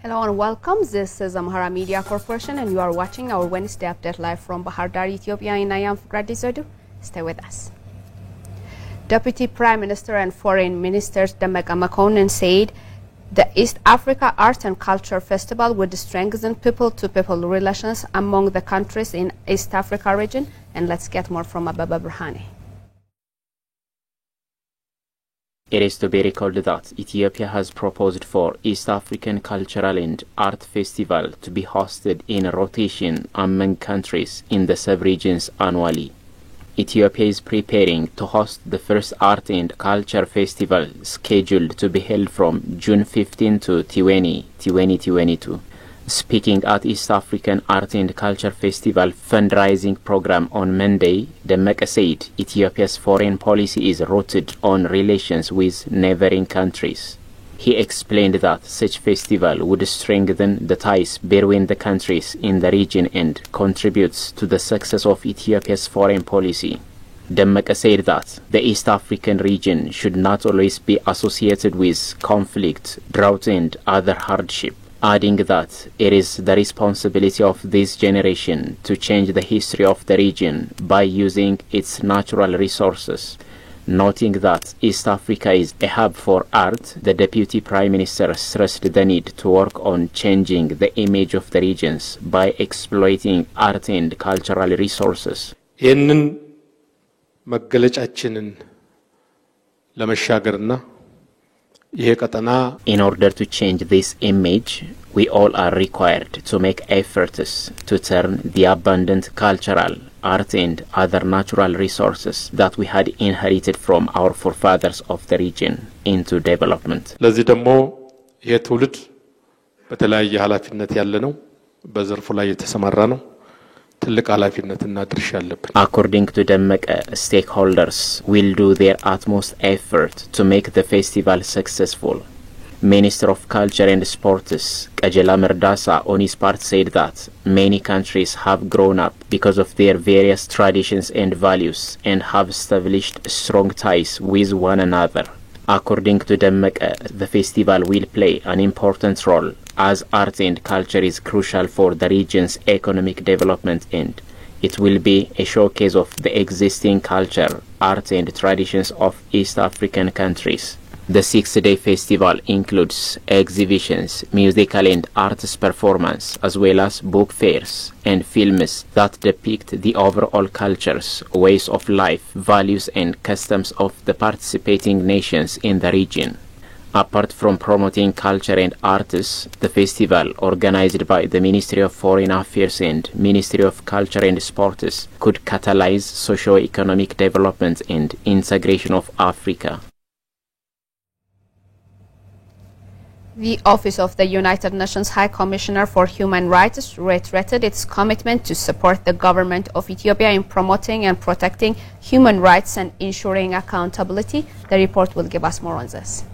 Hello and welcome. This is Amhara Media Corporation and you are watching our Wednesday update live from Bahar Dar, Ethiopia, and I am Fukradi Zodu. Stay with us. Deputy Prime Minister and Foreign Minister AMECO said the East Africa Art and Culture Festival would strengthen people-to-people relations among the countries in East Africa region. And let's get more from Ababa Burhani. It is to be recalled that Ethiopia has proposed for East African Cultural and Art Festival to be hosted in rotation among countries in the sub-regions annually. Ethiopia is preparing to host the first Art and Culture Festival scheduled to be held from June 15 to 20, 2022. Speaking at East African Art and Culture Festival fundraising program on Monday, AMECO said Ethiopia's foreign policy is rooted on relations with neighboring countries. He explained that such festival would strengthen the ties between the countries in the region and contributes to the success of Ethiopia's foreign policy. AMECO said that the East African region should not always be associated with conflict, drought and other hardship, adding that it is the responsibility of this generation to change the history of the region by using its natural resources. Noting that East Africa is a hub for art, the Deputy Prime Minister stressed the need to work on changing the image of the regions by exploiting art and cultural resources. In order to change this image, we all are required to make efforts to turn the abundant cultural, art and other natural resources that we had inherited from our forefathers of the region into development. According to AMECO, stakeholders will do their utmost effort to make the festival successful. Minister of Culture and Sports, Kajela Merdasa, on his part said that many countries have grown up because of their various traditions and values and have established strong ties with one another. According to AMECO, the festival will play an important role as art and culture is crucial for the region's economic development, and it will be a showcase of the existing culture, art and traditions of East African countries. The 6-day festival includes exhibitions, musical and arts performance, as well as book fairs and films that depict the overall cultures, ways of life, values and customs of the participating nations in the region. Apart from promoting culture and arts, the festival, organized by the Ministry of Foreign Affairs and Ministry of Culture and Sports, could catalyze socio-economic development and integration of Africa. The Office of the United Nations High Commissioner for Human Rights reiterated its commitment to support the government of Ethiopia in promoting and protecting human rights and ensuring accountability. The report will give us more on this.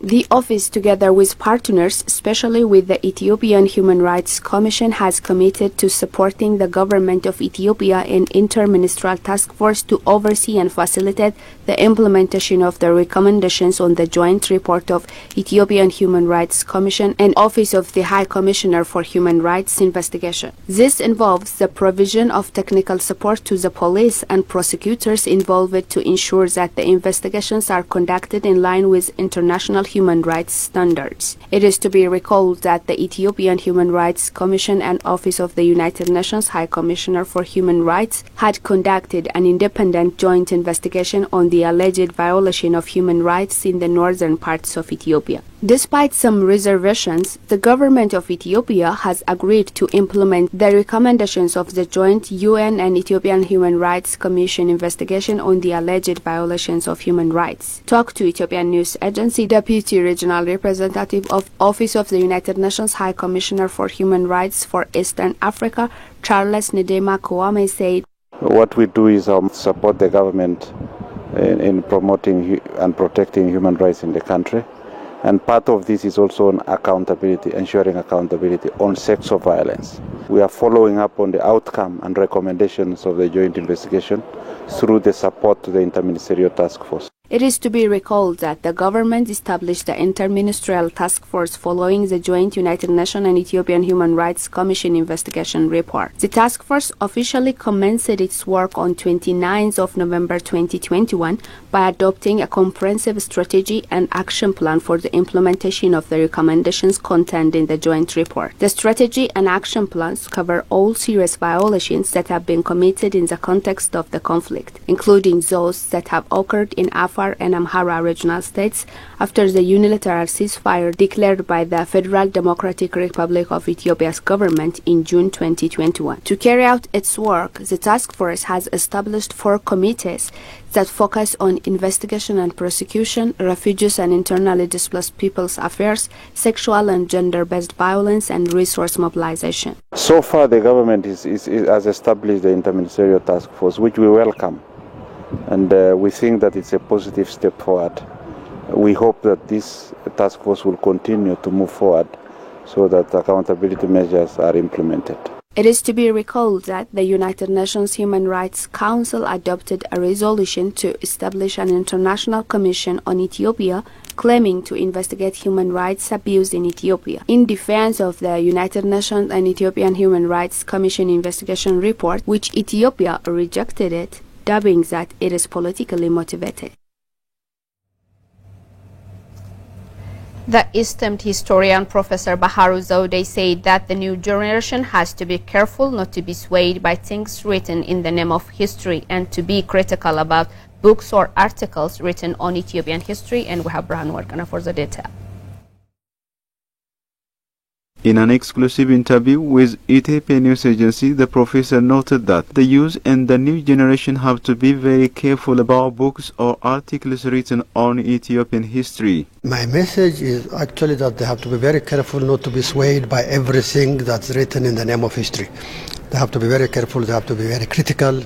The office, together with partners, especially with the Ethiopian Human Rights Commission, has committed to supporting the government of Ethiopia in interministerial task force to oversee and facilitate the implementation of the recommendations on the joint report of Ethiopian Human Rights Commission and Office of the High Commissioner for Human Rights investigation. This involves the provision of technical support to the police and prosecutors involved to ensure that the investigations are conducted in line with international human rights standards. It is to be recalled that the Ethiopian Human Rights Commission and Office of the United Nations High Commissioner for Human Rights had conducted an independent joint investigation on the alleged violation of human rights in the northern parts of Ethiopia. Despite some reservations, the government of Ethiopia has agreed to implement the recommendations of the joint UN and Ethiopian Human Rights Commission investigation on the alleged violations of human rights. Talk to Ethiopian News Agency Deputy Regional Representative of Office of the United Nations High Commissioner for Human Rights for Eastern Africa, Charles Nedema Kouame, said, "What we do is support the government in promoting and protecting human rights in the country. And part of this is also on accountability, ensuring accountability on sexual violence. We are following up on the outcome and recommendations of the joint investigation through the support to the Interministerial Task Force." It is to be recalled that the government established the Interministerial Task Force following the joint United Nations and Ethiopian Human Rights Commission investigation report. The task force officially commenced its work on 29th of November 2021 by adopting a comprehensive strategy and action plan for the implementation of the recommendations contained in the joint report. The strategy and action plans cover all serious violations that have been committed in the context of the conflict, including those that have occurred in Afar and Amhara regional states after the unilateral ceasefire declared by the Federal Democratic Republic of Ethiopia's government in June 2021. To carry out its work, the task force has established 4 committees that focus on investigation and prosecution, refugees and internally displaced people's affairs, sexual and gender-based violence, and resource mobilization. So far, the government has established the Interministerial Task Force, which we welcome. And we think that it's a positive step forward. We hope that this task force will continue to move forward so that accountability measures are implemented. It is to be recalled that the United Nations Human Rights Council adopted a resolution to establish an international commission on Ethiopia claiming to investigate human rights abuse in Ethiopia. In defense of the United Nations and Ethiopian Human Rights Commission investigation report, which Ethiopia rejected it, dubbing that it is politically motivated. The esteemed historian Professor Baharu Zaude said that the new generation has to be careful not to be swayed by things written in the name of history and to be critical about books or articles written on Ethiopian history. And we have Brian Warkana for the detail. In an exclusive interview with Ethiopian News Agency, the professor noted that the youth and the new generation have to be very careful about books or articles written on Ethiopian history. My message is actually that they have to be very careful not to be swayed by everything that's written in the name of history. They have to be very careful, they have to be very critical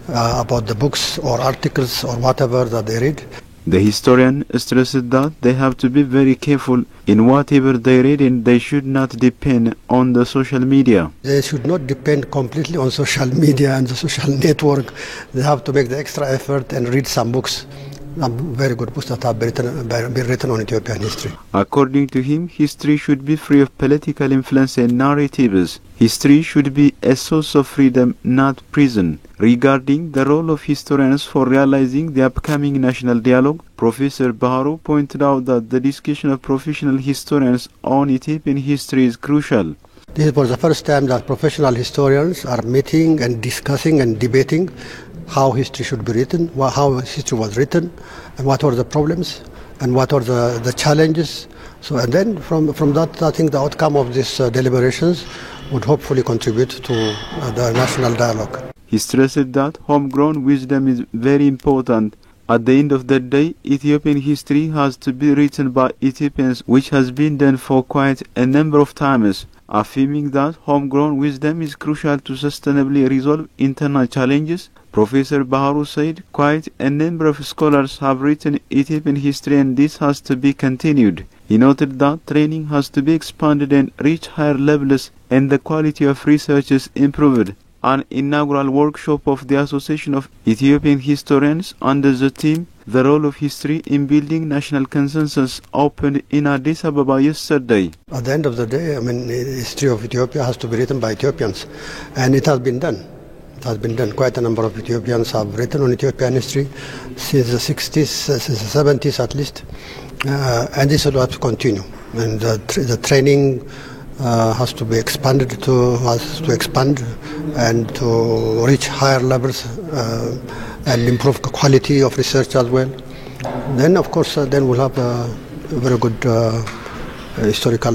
about the books or articles or whatever that they read. The historian stressed that they have to be very careful in whatever they read and they should not depend on the social media. They should not depend completely on social media and the social network. They have to make the extra effort and read some books, very good books that have been written on Ethiopian history. According to him, history should be free of political influence and narratives. History should be a source of freedom, not prison. Regarding the role of historians for realizing the upcoming national dialogue, Professor Baharu pointed out that the discussion of professional historians on Ethiopian history is crucial. This was the first time that professional historians are meeting and discussing and debating how history should be written, how history was written, and what were the problems, and what are the challenges. So, and then from that, I think the outcome of these deliberations would hopefully contribute to the national dialogue. He stressed that homegrown wisdom is very important. At the end of the day, Ethiopian history has to be written by Ethiopians, which has been done for quite a number of times. Affirming that homegrown wisdom is crucial to sustainably resolve internal challenges, Professor Baharu said quite a number of scholars have written Ethiopian history and this has to be continued. He noted that training has to be expanded and reach higher levels and the quality of research is improved. An inaugural workshop of the Association of Ethiopian Historians under the theme The Role of History in Building National Consensus opened in Addis Ababa yesterday. At the end of the day, the history of Ethiopia has to be written by Ethiopians, and it has been done. It has been done. Quite a number of Ethiopians have written on Ethiopian history since the 60s, since the 70s at least, and this will have to continue. And the training has to be expanded expand and to reach higher levels and improve the quality of research as well. Then, of course, then we'll have a very good historical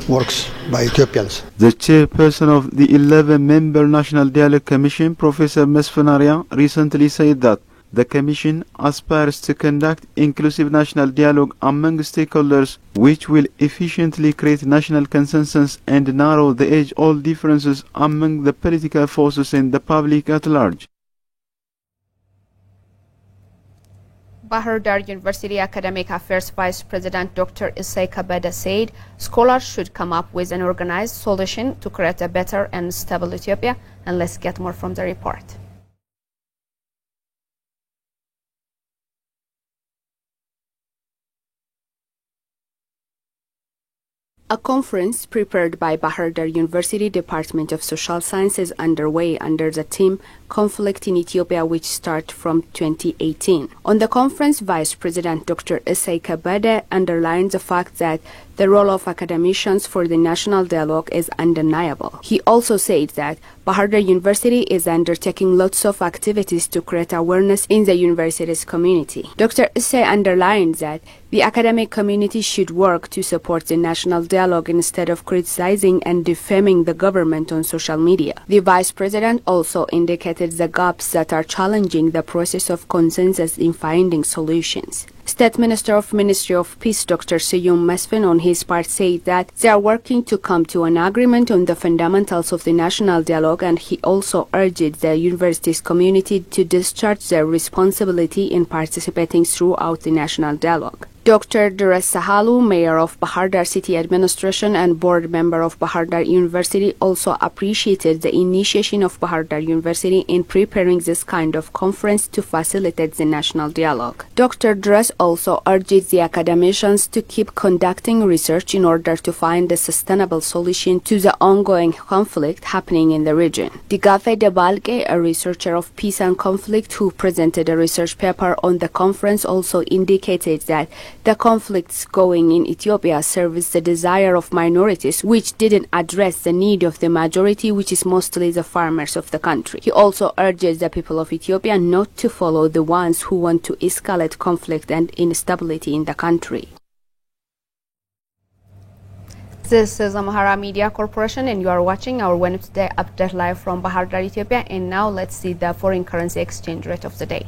works by Ethiopians. The chairperson of the 11-member National Dialogue Commission, Professor Mesfin Arya, recently said that the Commission aspires to conduct inclusive national dialogue among stakeholders which will efficiently create national consensus and narrow the age-old differences among the political forces and the public at large. Bahar Dar University Academic Affairs Vice President Dr. Isai Kabeda said scholars should come up with an organized solution to create a better and stable Ethiopia. And let's get more from the report. A conference prepared by Bahar Dar University Department of Social Sciences underway under the theme Conflict in Ethiopia, which started from 2018. On the conference, Vice President Dr. Isai Kabeda underlined the fact that the role of academicians for the national dialogue is undeniable. He also said that Bahar Dar University is undertaking lots of activities to create awareness in the university's community. Dr. Isai underlined that the academic community should work to support the national dialogue instead of criticizing and defaming the government on social media. The Vice President also indicated the gaps that are challenging the process of consensus in finding solutions. State Minister of Ministry of Peace Dr. Seyum Mesfin on his part said that they are working to come to an agreement on the fundamentals of the national dialogue, and he also urged the university's community to discharge their responsibility in participating throughout the national dialogue. Dr. Duras Sahalu, Mayor of Bahar Dar City Administration and Board Member of Bahar Dar University, also appreciated the initiation of Bahar Dar University in preparing this kind of conference to facilitate the national dialogue. Dr. Duras also urged the academicians to keep conducting research in order to find a sustainable solution to the ongoing conflict happening in the region. Digafe Debalke, a researcher of peace and conflict who presented a research paper on the conference, also indicated that the conflicts going in Ethiopia serves the desire of minorities, which didn't address the need of the majority, which is mostly the farmers of the country. He also urges the people of Ethiopia not to follow the ones who want to escalate conflict and instability in the country. This is Amhara Media Corporation, and you are watching our Wednesday update live from Bahar Dar, Ethiopia. And now let's see the foreign currency exchange rate of the day.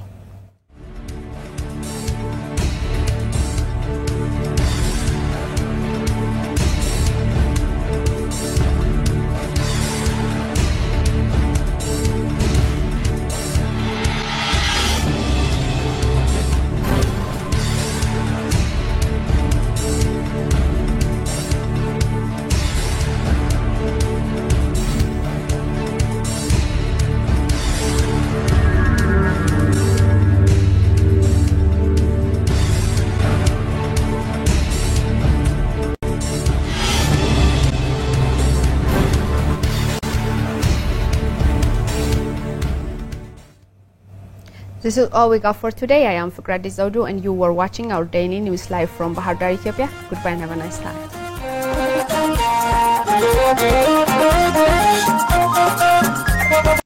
This is all we got for today. I am Fikradi Zaudu, and you were watching our daily news live from Bahar Dar, Ethiopia. Goodbye and have a nice time.